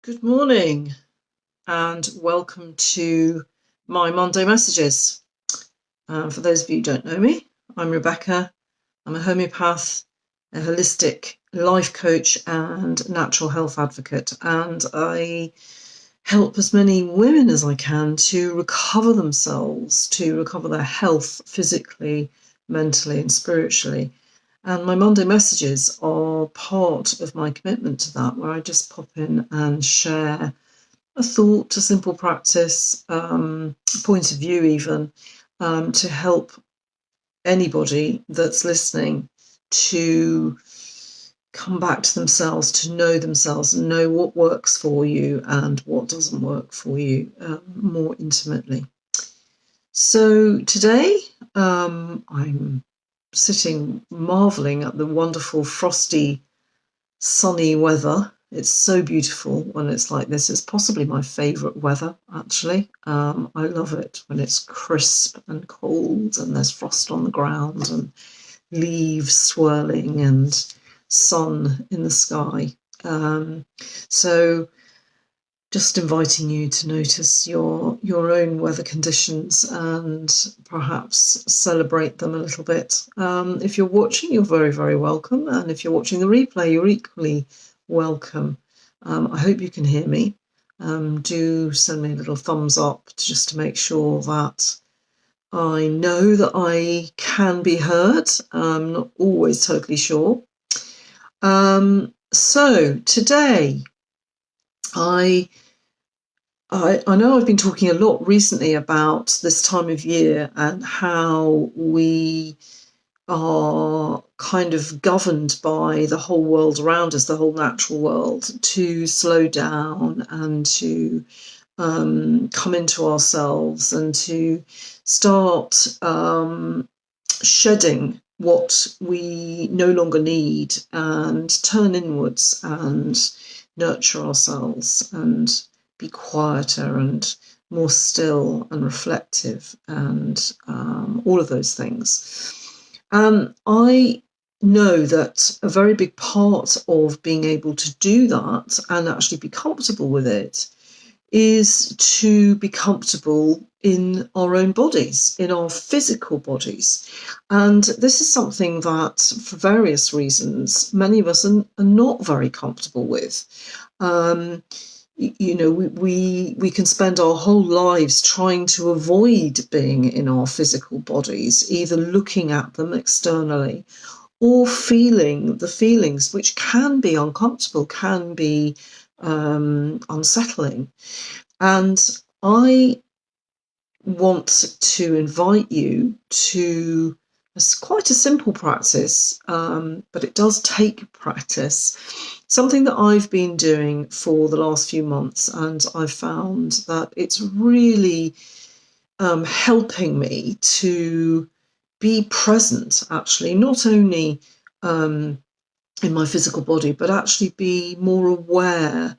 Good morning and welcome to my Monday messages. For those of you who don't know me, I'm Rebecca. I'm a homeopath, a holistic life coach and natural health advocate, and I help as many women as I can to recover themselves, to recover their health physically, mentally and spiritually. And my Monday messages are part of my commitment to that, where I just pop in and share a thought, a simple practice, a point of view even, to help anybody that's listening to come back to themselves, to know themselves and know what works for you and what doesn't work for you more intimately. So today I'm sitting marvelling at the wonderful frosty sunny weather. It's so beautiful when it's like this. It's possibly my favourite weather, actually. I love it when it's crisp and cold and there's frost on the ground and leaves swirling and sun in the sky. So just inviting you to notice your own weather conditions and perhaps celebrate them a little bit. If you're watching, you're very, very welcome. And if you're watching the replay, you're equally welcome. I hope you can hear me. Do send me a little thumbs up just to make sure that I know that I can be heard. I'm not always totally sure. So today, I know I've been talking a lot recently about this time of year and how we are kind of governed by the whole world around us, the whole natural world, to slow down and to come into ourselves and to start shedding what we no longer need and turn inwards and nurture ourselves and be quieter and more still and reflective and all of those things. I know that a very big part of being able to do that and actually be comfortable with it is to be comfortable in our own bodies, in our physical bodies. And this is something that, for various reasons, many of us are not very comfortable with. We can spend our whole lives trying to avoid being in our physical bodies, either looking at them externally or feeling the feelings, which can be uncomfortable, can be unsettling. And I want to invite you to quite a simple practice, but it does take practice. Something that I've been doing for the last few months, and I've found that it's really helping me to be present, actually, not only in my physical body, but actually be more aware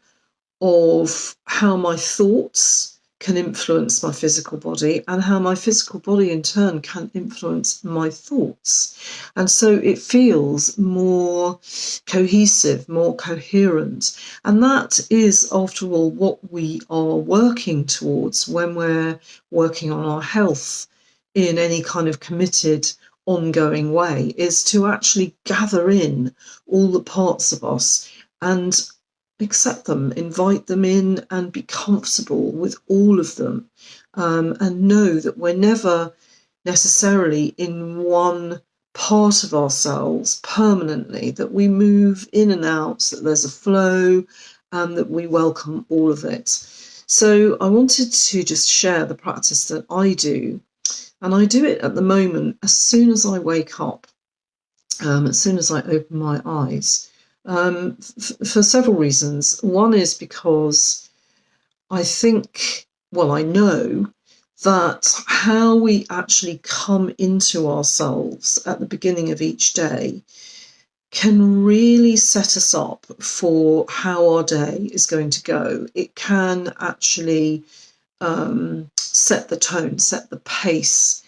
of how my thoughts can influence my physical body and how my physical body in turn can influence my thoughts. And so it feels more cohesive, more coherent. And that is, after all, what we are working towards when we're working on our health in any kind of committed, ongoing way, is to actually gather in all the parts of us and accept them, invite them in, and be comfortable with all of them, and know that we're never necessarily in one part of ourselves permanently, that we move in and out, that there's a flow, and that we welcome all of it. So I wanted to just share the practice that I do, and I do it at the moment as soon as I wake up, as soon as I open my eyes. For several reasons. One is because I think, well, I know that how we actually come into ourselves at the beginning of each day can really set us up for how our day is going to go. It can actually set the tone, set the pace,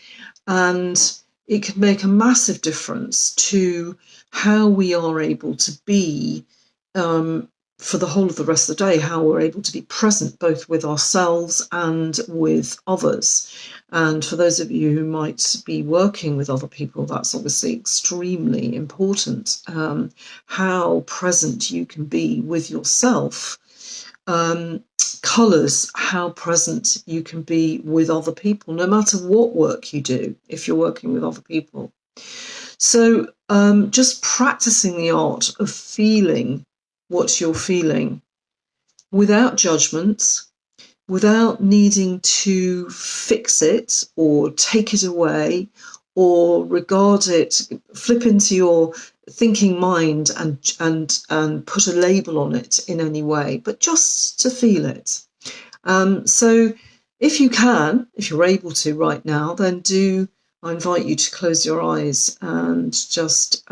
and it can make a massive difference to how we are able to be for the whole of the rest of the day, how we're able to be present both with ourselves and with others. And for those of you who might be working with other people, that's obviously extremely important, how present you can be with yourself. Colours, how present you can be with other people, no matter what work you do, if you're working with other people. So just practicing the art of feeling what you're feeling without judgment, without needing to fix it or take it away or regard it, flip into your thinking mind and put a label on it in any way, but just to feel it. So if you can, if you're able to right now, then I invite you to close your eyes and just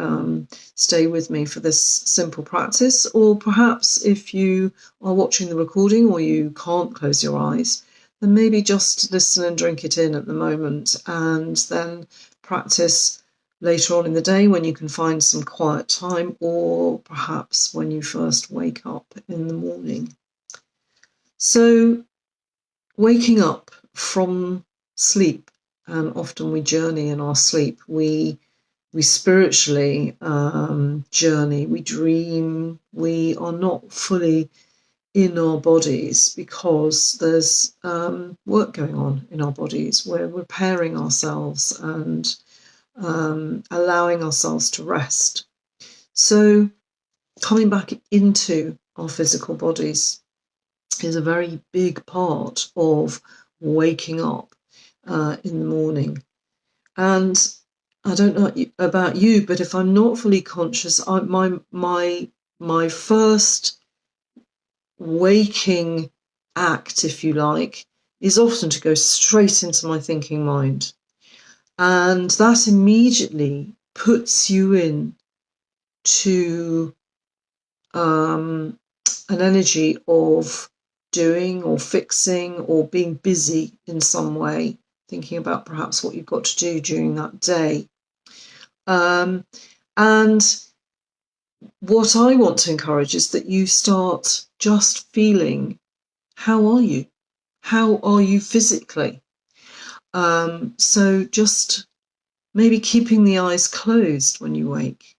stay with me for this simple practice. Or perhaps if you are watching the recording or you can't close your eyes, then maybe just listen and drink it in at the moment, and then practice later on in the day when you can find some quiet time, or perhaps when you first wake up in the morning. So waking up from sleep, and often we journey in our sleep. We spiritually journey, we dream, we are not fully in our bodies because there's work going on in our bodies. We're repairing ourselves and allowing ourselves to rest. So coming back into our physical bodies is a very big part of waking up in the morning. And I don't know about you, but if I'm not fully conscious, my first waking act, if you like, is often to go straight into my thinking mind. And that immediately puts you in to an energy of doing or fixing or being busy in some way, thinking about perhaps what you've got to do during that day. And what I want to encourage is that you start just feeling, how are you? How are you physically? So just maybe keeping the eyes closed when you wake.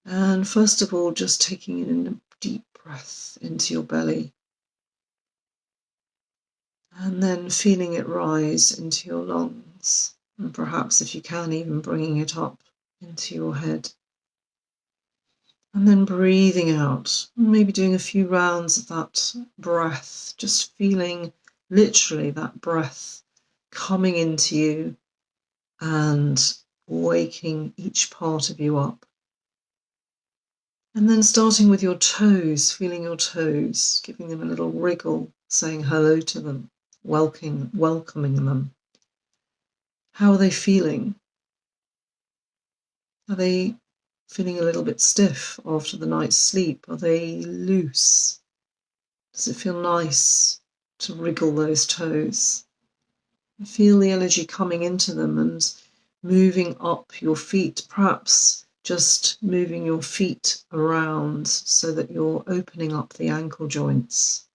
And first of all, just taking in a deep breath into your belly. And then feeling it rise into your lungs. And perhaps, if you can, even bringing it up into your head. And then breathing out, maybe doing a few rounds of that breath, just feeling literally that breath coming into you and waking each part of you up. And then starting with your toes, feeling your toes, giving them a little wriggle, saying hello to them, welcoming them. How are they feeling? Are they feeling a little bit stiff after the night's sleep? Are they loose? Does it feel nice to wriggle those toes? Feel the energy coming into them and moving up your feet, perhaps just moving your feet around so that you're opening up the ankle joints.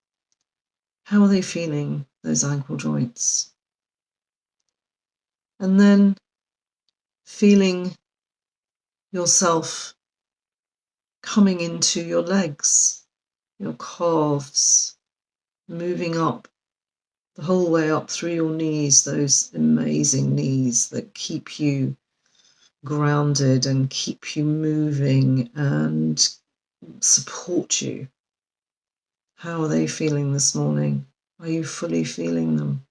How are they feeling, those ankle joints? And then feeling yourself coming into your legs, your calves, moving up the whole way up through your knees, those amazing knees that keep you grounded and keep you moving and support you. How are they feeling this morning? Are you fully feeling them?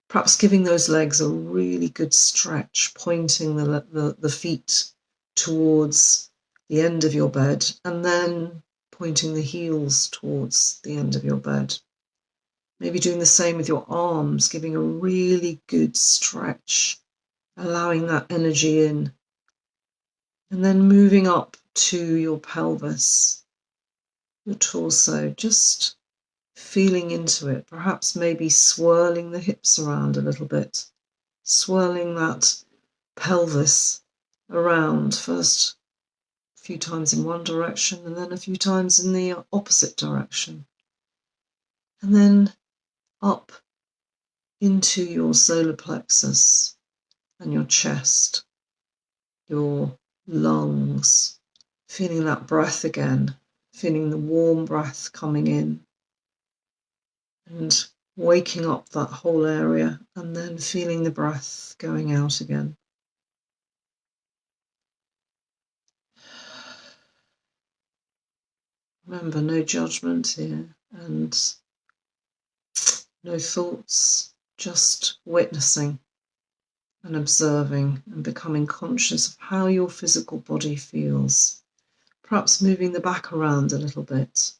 Perhaps giving those legs a really good stretch, pointing the feet towards the end of your bed and then pointing the heels towards the end of your bed. Maybe doing the same with your arms, giving a really good stretch, allowing that energy in. And then moving up to your pelvis, your torso, just feeling into it, perhaps maybe swirling the hips around a little bit, swirling that pelvis around, first few times in one direction and then a few times in the opposite direction. And then up into your solar plexus and your chest, your lungs, feeling that breath again, feeling the warm breath coming in and waking up that whole area, and then feeling the breath going out again. Remember, no judgment here and no thoughts, just witnessing and observing and becoming conscious of how your physical body feels. Perhaps moving the back around a little bit,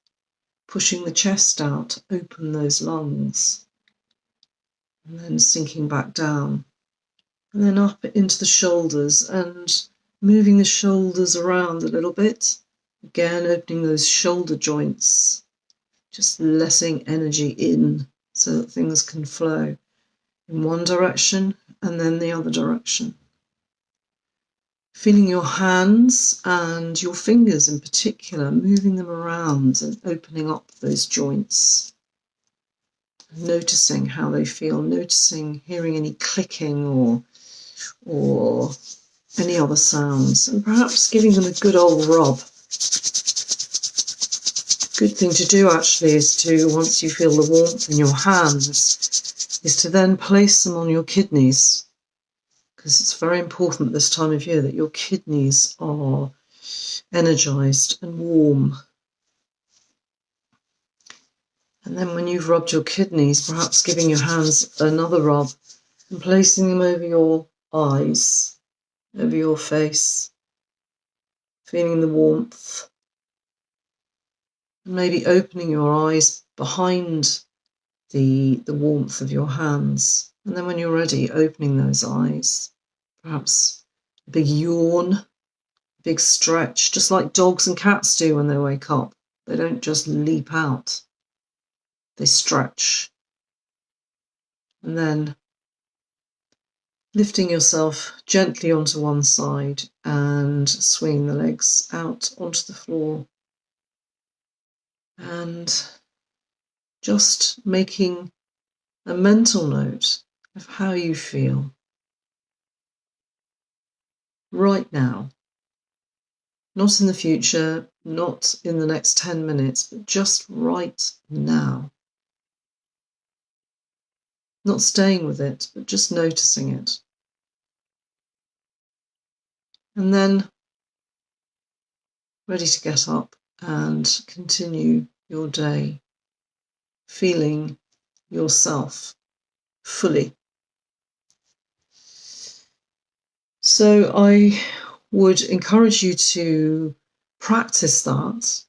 pushing the chest out, open those lungs, and then sinking back down. And then up into the shoulders and moving the shoulders around a little bit. Again, opening those shoulder joints, just letting energy in so that things can flow in one direction and then the other direction. Feeling your hands and your fingers in particular, moving them around and opening up those joints. Noticing how they feel, noticing, hearing any clicking or any other sounds, and perhaps giving them a good old rub. Good thing to do actually is to, once you feel the warmth in your hands, is to then place them on your kidneys, because it's very important this time of year that your kidneys are energized and warm. And then when you've rubbed your kidneys, perhaps giving your hands another rub and placing them over your eyes, over your face, feeling the warmth. And maybe opening your eyes behind the warmth of your hands. And then when you're ready, opening those eyes. Perhaps a big yawn, a big stretch, just like dogs and cats do when they wake up. They don't just leap out. They stretch. And then lifting yourself gently onto one side and swinging the legs out onto the floor. And just making a mental note of how you feel right now. Not in the future, not in the next 10 minutes, but just right now. Not staying with it, but just noticing it. And then ready to get up and continue your day, feeling yourself fully. So I would encourage you to practice that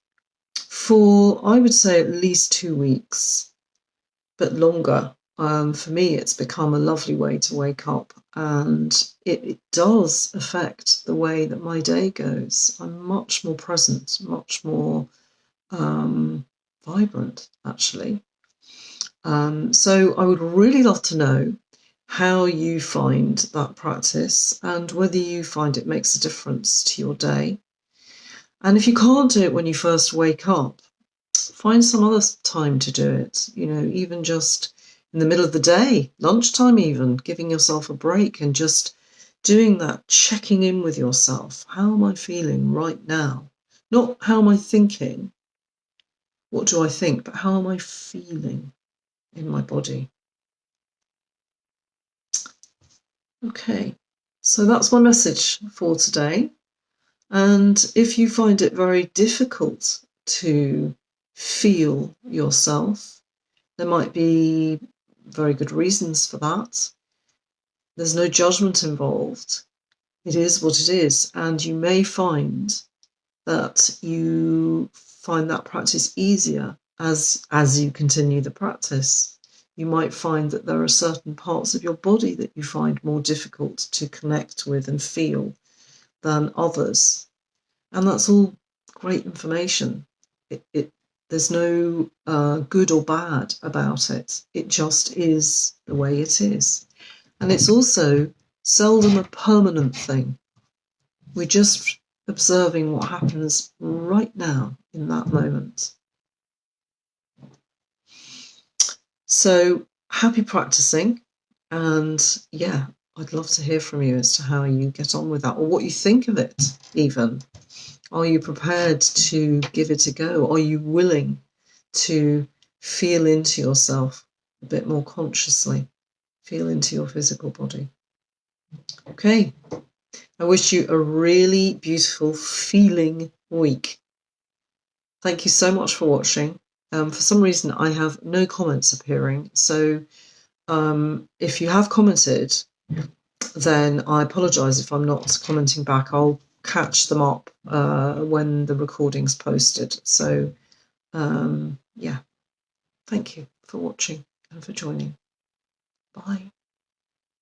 for, I would say, at least 2 weeks, but longer. For me, it's become a lovely way to wake up, and it does affect the way that my day goes. I'm much more present, much more vibrant, actually. So I would really love to know how you find that practice and whether you find it makes a difference to your day. And if you can't do it when you first wake up, find some other time to do it, even just in the middle of the day, lunchtime even, giving yourself a break and just doing that, checking in with yourself. How am I feeling right now? Not how am I thinking, what do I think, but how am I feeling in my body? Okay, so that's my message for today. And if you find it very difficult to feel yourself, there might be very good reasons for that. There's no judgment involved. It is what it is. And you may find that you find that practice easier as you continue the practice. You might find that there are certain parts of your body that you find more difficult to connect with and feel than others. And that's all great information. There's no good or bad about it. It just is the way it is. And it's also seldom a permanent thing. We just observing what happens right now in that moment. So happy practicing, and yeah, I'd love to hear from you as to how you get on with that, or what you think of it even. Are you prepared to give it a go? Are you willing to feel into yourself a bit more consciously? Feel into your physical body. Okay. I wish you a really beautiful feeling week. Thank you so much for watching. For some reason, I have no comments appearing. So if you have commented, then I apologise if I'm not commenting back. I'll catch them up when the recording's posted. So yeah, thank you for watching and for joining. Bye.